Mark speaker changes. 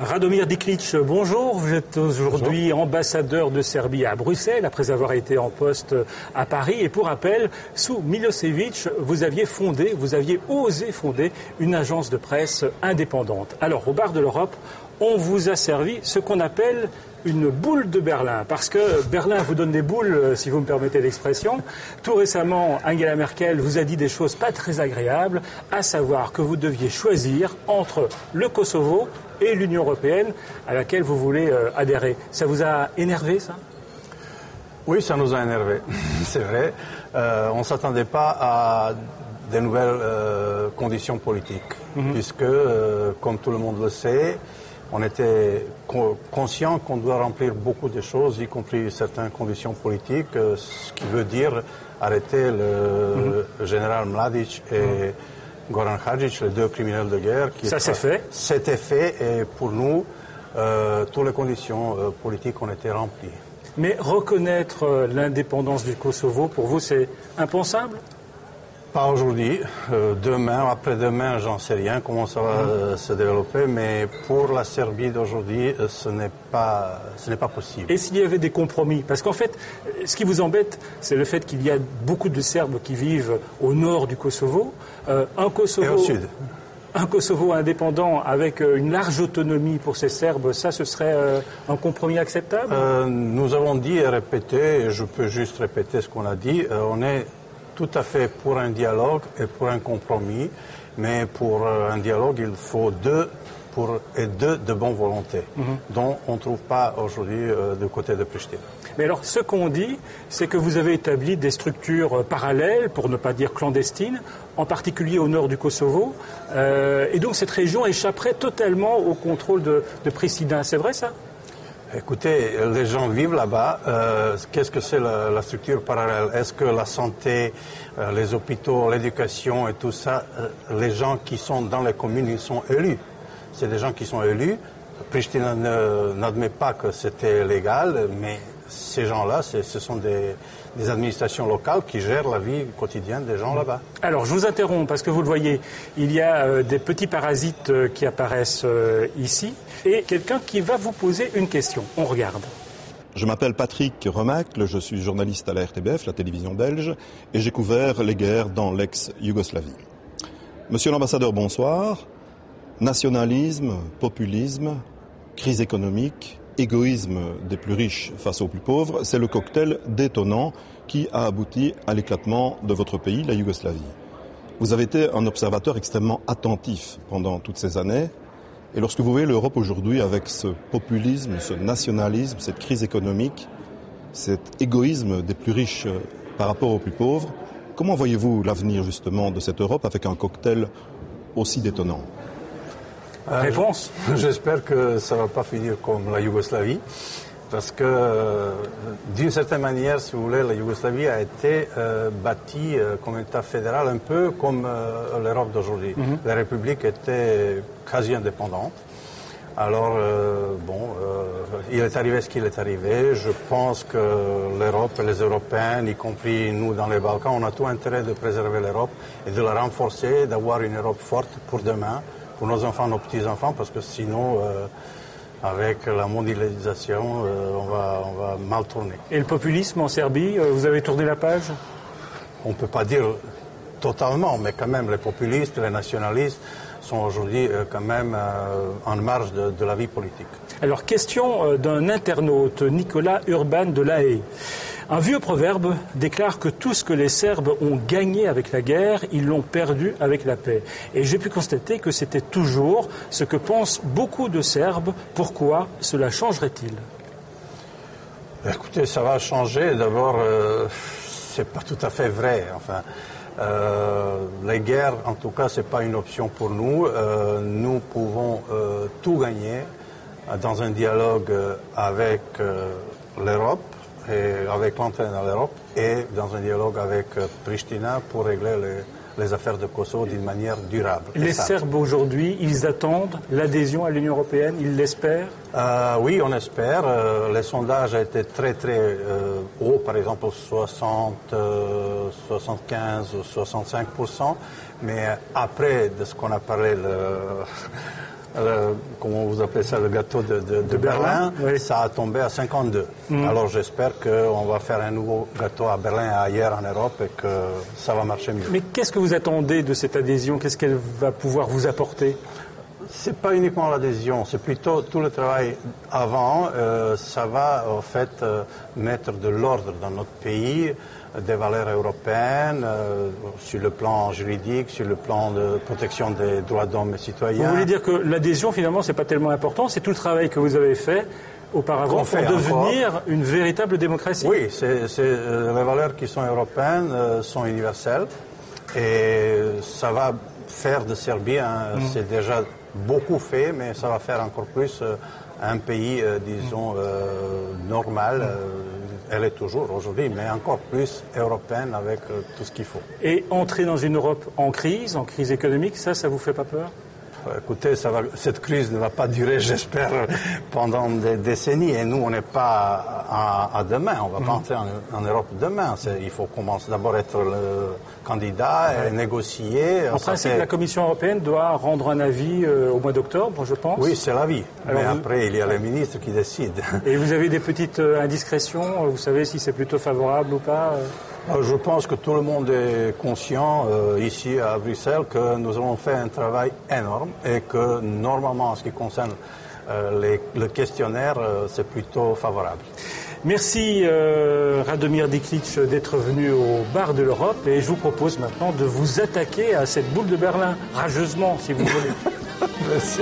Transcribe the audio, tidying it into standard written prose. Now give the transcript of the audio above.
Speaker 1: Radomir Diklic, bonjour. Vous êtes aujourd'hui ambassadeur de Serbie à Bruxelles, après avoir été en poste à Paris. Et pour rappel, sous Milosevic, vous aviez osé fonder une agence de presse indépendante. Alors, au bar de l'Europe, on vous a servi ce qu'on appelle une boule de Berlin, parce que Berlin vous donne des boules, si vous me permettez l'expression. Tout récemment, Angela Merkel vous a dit des choses pas très agréables, à savoir que vous deviez choisir entre le Kosovo et l'Union européenne à laquelle vous voulez adhérer. Ça vous a énervé, ça ?
Speaker 2: Oui, ça nous a énervé, c'est vrai. On ne s'attendait pas à de nouvelles conditions politiques, puisque, comme tout le monde le sait, on était conscient qu'on doit remplir beaucoup de choses, y compris certaines conditions politiques, ce qui veut dire arrêter le général Mladic et Goran Hadžić, les deux criminels de guerre.
Speaker 1: Ça s'est fait.
Speaker 2: C'était fait et pour nous, toutes les conditions politiques ont été remplies.
Speaker 1: Mais reconnaître l'indépendance du Kosovo, pour vous, c'est impensable ?
Speaker 2: Pas aujourd'hui. Demain, après-demain, j'en sais rien comment ça va se développer, mais pour la Serbie d'aujourd'hui, ce n'est pas possible.
Speaker 1: Et s'il y avait des compromis ? Parce qu'en fait, ce qui vous embête, c'est le fait qu'il y a beaucoup de Serbes qui vivent au nord du Kosovo. Un Kosovo,
Speaker 2: et au sud.
Speaker 1: Un Kosovo indépendant avec une large autonomie pour ces Serbes, ça, ce serait un compromis acceptable ?
Speaker 2: Nous avons dit et répété, et je peux juste répéter ce qu'on a dit, on est tout à fait pour un dialogue et pour un compromis, mais pour un dialogue, il faut deux de bonne volonté, dont on ne trouve pas aujourd'hui du côté de Pristina.
Speaker 1: Mais alors, ce qu'on dit, c'est que vous avez établi des structures parallèles, pour ne pas dire clandestines, en particulier au nord du Kosovo, et donc cette région échapperait totalement au contrôle de Pristina. C'est vrai, ça ?
Speaker 2: Écoutez, les gens vivent là-bas. Qu'est-ce que c'est la structure parallèle ? Est-ce que la santé, les hôpitaux, l'éducation et tout ça, les gens qui sont dans les communes, ils sont élus. C'est des gens qui sont élus. Pristina n'admet pas que c'était légal, mais ces gens-là, ce sont des administrations locales qui gèrent la vie quotidienne des gens là-bas.
Speaker 1: Alors, je vous interromps parce que vous le voyez, il y a des petits parasites qui apparaissent ici et quelqu'un qui va vous poser une question. On regarde.
Speaker 3: Je m'appelle Patrick Remacle, je suis journaliste à la RTBF, la télévision belge, et j'ai couvert les guerres dans l'ex-Yougoslavie. Monsieur l'ambassadeur, bonsoir. Nationalisme, populisme, crise économique, égoïsme des plus riches face aux plus pauvres, c'est le cocktail détonnant qui a abouti à l'éclatement de votre pays, la Yougoslavie. Vous avez été un observateur extrêmement attentif pendant toutes ces années. Et lorsque vous voyez l'Europe aujourd'hui avec ce populisme, ce nationalisme, cette crise économique, cet égoïsme des plus riches par rapport aux plus pauvres, comment voyez-vous l'avenir justement de cette Europe avec un cocktail aussi détonnant ?
Speaker 1: Réponse ?
Speaker 2: J'espère que ça ne va pas finir comme la Yougoslavie, parce que d'une certaine manière, si vous voulez, la Yougoslavie a été bâtie comme État fédéral, un peu comme l'Europe d'aujourd'hui. Les républiques étaient quasi indépendantes. Alors, il est arrivé ce qu'il est arrivé. Je pense que l'Europe et les Européens, y compris nous dans les Balkans, on a tout intérêt de préserver l'Europe et de la renforcer, d'avoir une Europe forte pour demain, pour nos enfants, nos petits-enfants, parce que sinon, avec la mondialisation, on va mal tourner.
Speaker 1: Et le populisme en Serbie, vous avez tourné la page ?
Speaker 2: On ne peut pas dire totalement, mais quand même, les populistes, les nationalistes sont aujourd'hui quand même en marge de la vie politique.
Speaker 1: Alors, question d'un internaute, Nicolas Urban de La Haye. Un vieux proverbe déclare que tout ce que les Serbes ont gagné avec la guerre, ils l'ont perdu avec la paix. Et j'ai pu constater que c'était toujours ce que pensent beaucoup de Serbes. Pourquoi cela changerait-il ?
Speaker 2: Écoutez, ça va changer. D'abord, c'est pas tout à fait vrai. Enfin, les guerres, en tout cas, c'est pas une option pour nous. Nous pouvons tout gagner dans un dialogue avec l'Europe, et avec l'entrée dans l'Europe, et dans un dialogue avec Pristina pour régler les affaires de Kosovo d'une manière durable.
Speaker 1: Les Serbes aujourd'hui, ils attendent l'adhésion à l'Union européenne, ils l'espèrent ?
Speaker 2: Oui, on espère. Les sondages ont été très très hauts, par exemple 60, 75 ou 65%. Mais après de ce qu'on a parlé comment vous appelez ça, le gâteau de Berlin,
Speaker 1: oui.
Speaker 2: Ça a tombé à 52. Alors j'espère qu'on va faire un nouveau gâteau à Berlin et ailleurs en Europe et que ça va marcher mieux.
Speaker 1: Mais qu'est-ce que vous attendez de cette adhésion? Qu'est-ce qu'elle va pouvoir vous apporter?
Speaker 2: C'est pas uniquement l'adhésion, c'est plutôt tout le travail avant. Ça va en fait mettre de l'ordre dans notre pays, des valeurs européennes, sur le plan juridique, sur le plan de protection des droits d'hommes et citoyens.
Speaker 1: Vous voulez dire que l'adhésion, finalement, c'est pas tellement important, c'est tout le travail que vous avez fait auparavant pour devenir une véritable démocratie?
Speaker 2: Oui, les valeurs qui sont européennes sont universelles et ça va faire de Serbie, c'est déjà beaucoup fait, mais ça va faire encore plus un pays, disons, normal. Elle est toujours aujourd'hui, mais encore plus européenne avec tout ce qu'il faut.
Speaker 1: Et entrer dans une Europe en crise économique, ça vous fait pas peur?
Speaker 2: Écoutez, cette crise ne va pas durer, j'espère, pendant des décennies. Et nous, on n'est pas à demain. On ne va pas entrer en Europe demain. Il faut commencer d'abord à être le candidat et négocier.
Speaker 1: En principe, la Commission européenne doit rendre un avis au mois d'octobre, je pense.
Speaker 2: Oui, c'est l'avis. Mais après, il y a les ministres qui décident.
Speaker 1: Et vous avez des petites indiscrétions? Vous savez si c'est plutôt favorable ou pas?
Speaker 2: Je pense que tout le monde est conscient ici à Bruxelles que nous avons fait un travail énorme et que normalement, en ce qui concerne le questionnaire, c'est plutôt favorable.
Speaker 1: Merci Radomir Diklic d'être venu au bar de l'Europe et je vous propose maintenant de vous attaquer à cette boule de Berlin, rageusement si vous voulez.
Speaker 2: Merci.